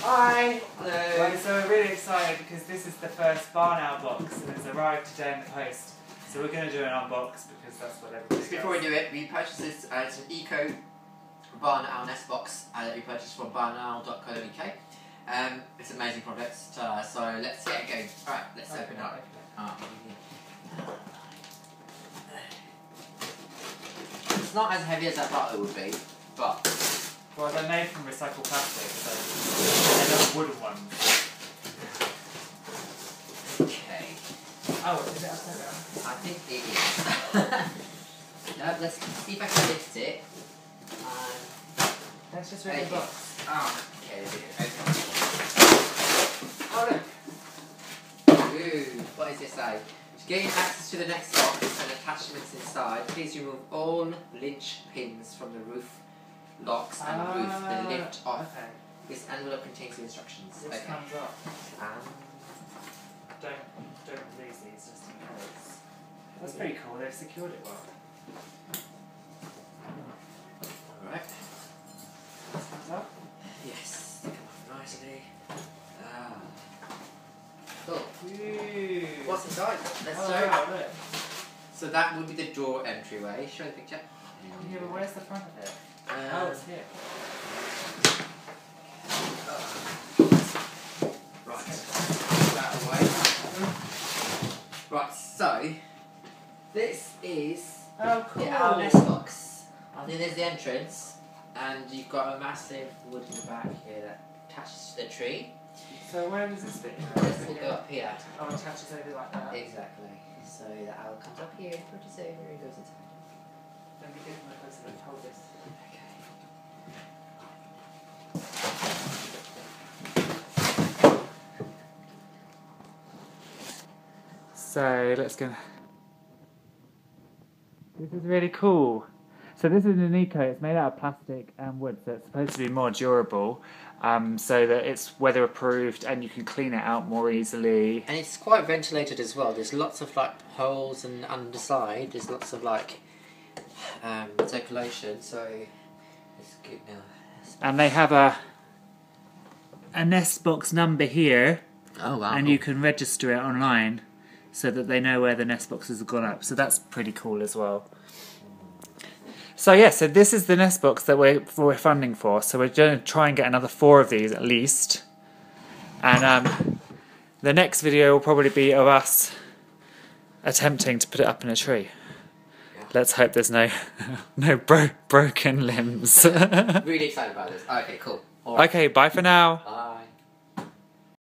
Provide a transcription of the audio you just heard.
Hi! Hello! Right, so we're really excited because this is the first barn owl box and it's arrived today in the post. So we're going to do an unbox because that's what everybody does. Before we do it, we purchased this as an eco barn owl nest box that we purchased from barnowl.co.uk. It's an amazing product, so let's get it going. Alright, let's open it up. It's not as heavy as I thought it would be, but... Well, they're made from recycled plastic, so they're not wooden ones. Okay. Oh, is it upside down? I think it is. No, let's see if I can lift it. Let's just read the box. Oh, okay, there we go. Oh, look! Ooh, what does it say? To gain access to the next box and attachments inside, please remove all linch pins from the roof locks and roof the lift off. Okay. This envelope contains the instructions. This comes up. And Don't release these just in case. That's pretty cool, they've secured it well. alright. This comes up. Yes, they come off nicely. Cool. Ooh. What's inside? Let's show. Wow, look. So that would be the door entryway. Show the picture. Yeah, but where's the front of it? Oh, it's here. Right. That away. Right, so this is Oh, cool. the owl nest box. I think there's the entrance, and you've got a massive wood in the back here that attaches to the tree. So where does this fit? This will go up here. Oh, it attaches over like that. Exactly. So the owl comes up here, pushes over, and goes inside. Let me give him a closer look. Hold this. So let's go. This is really cool. So this is an eco. It's made out of plastic and wood, so it's supposed to be more durable, so that it's weather approved and you can clean it out more easily. And it's quite ventilated as well. There's lots of like holes and underside. There's lots of like circulation, so it's good now. And they have a Nestbox number here. Oh wow! And you can register it online, so that they know where the nest boxes have gone up. So that's pretty cool as well. So yeah, so this is the nest box that we're funding for. So we're going to try and get another 4 of these at least. And the next video will probably be of us attempting to put it up in a tree. Yeah. Let's hope there's no broken limbs. Really excited about this. Okay, cool. All right. Okay, bye for now. Bye.